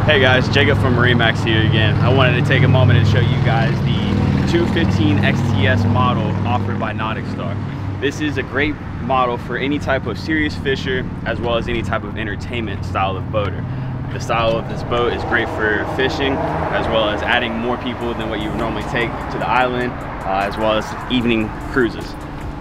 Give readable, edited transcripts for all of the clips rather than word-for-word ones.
Hey guys, Jacob from MarineMax here again. I wanted to take a moment to show you guys the 215 XTS model offered by Nauticstar. This is a great model for any type of serious fisher as well as any type of entertainment style of boater. The style of this boat is great for fishing as well as adding more people than what you would normally take to the island, as well as evening cruises.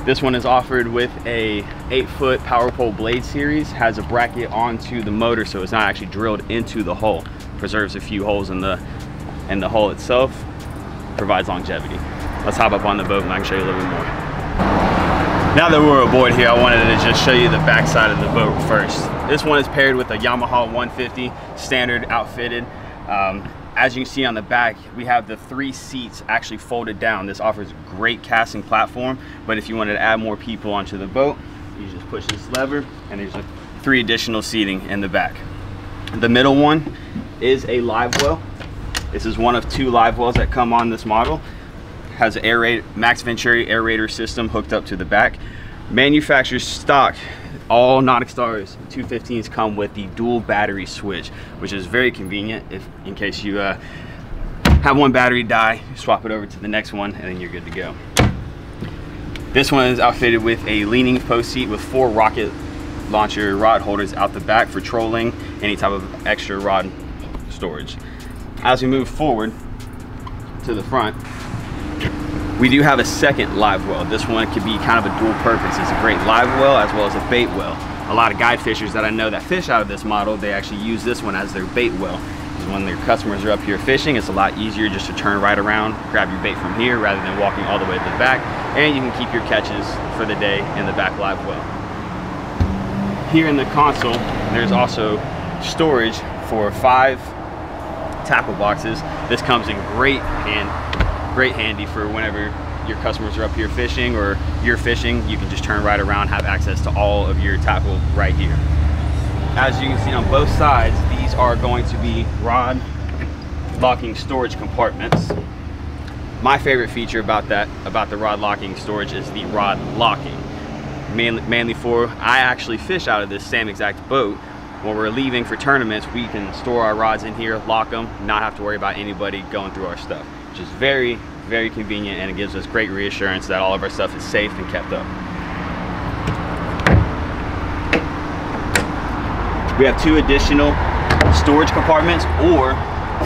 This one is offered with a 8-foot power pole blade series, has a bracket onto the motor so it's not actually drilled into the hull. Preserves a few holes in the hull itself, provides longevity. Let's hop up on the boat and I can show you a little bit more. Now that we're aboard here, I wanted to just show you the back side of the boat first. This one is paired with a Yamaha 150 standard outfitted. As you can see on the back, we have the 3 seats actually folded down. This offers a great casting platform, but if you wanted to add more people onto the boat, you just push this lever and there's 3 additional seating in the back. The middle one is a Livewell. This is one of 2 Livewells that come on this model. Has an Max Venturi aerator system hooked up to the back. Manufacturer's stock, all Nauticstar's 215s come with the dual battery switch, which is very convenient if in case you have one battery die, you swap it over to the next one and then you're good to go. This one is outfitted with a leaning post seat with 4 rocket launcher rod holders out the back for trolling, any type of extra rod storage. As we move forward to the front, we do have a second Livewell. This one could be kind of a dual purpose. It's a great Livewell as well as a bait well. A lot of guide fishers that I know that fish out of this model, they actually use this one as their bait well. Because when their customers are up here fishing, it's a lot easier just to turn right around, grab your bait from here rather than walking all the way to the back, and you can keep your catches for the day in the back Livewell. Here in the console, there's also storage for 5 tackle boxes. This comes in great handy for whenever your customers are up here fishing or you're fishing. You can just turn right around, have access to all of your tackle right here. As you can see on both sides, these are going to be rod locking storage compartments. My favorite feature about the rod locking storage is the rod locking. Mainly for, I actually fish out of this same exact boat. When we're leaving for tournaments, we can store our rods in here, lock them, not have to worry about anybody going through our stuff, which is very, very convenient, and it gives us great reassurance that all of our stuff is safe and kept up. We have 2 additional storage compartments or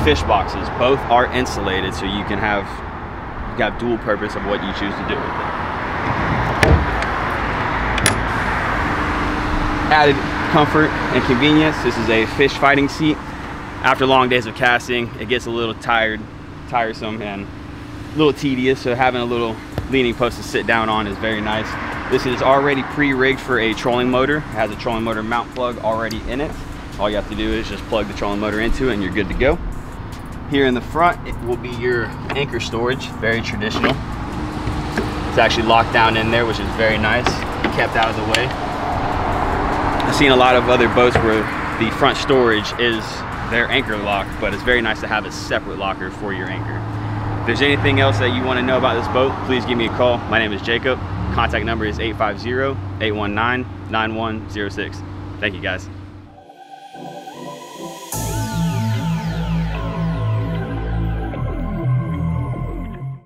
fish boxes. Both are insulated, so you have dual purpose of what you choose to do with it. Added comfort and convenience, this is a fish fighting seat. After long days of casting, it gets a little tiresome and a little tedious, so having a little leaning post to sit down on is very nice. This is already pre-rigged for a trolling motor. It has a trolling motor mount plug already in it. All you have to do is just plug the trolling motor into it and you're good to go. Here in the front, it will be your anchor storage, very traditional. It's actually locked down in there, which is very nice, kept out of the way. I've seen a lot of other boats where the front storage is their anchor lock, but it's very nice to have a separate locker for your anchor. If there's anything else that you want to know about this boat, please give me a call. My name is Jacob. Contact number is 850-819-9106. Thank you guys.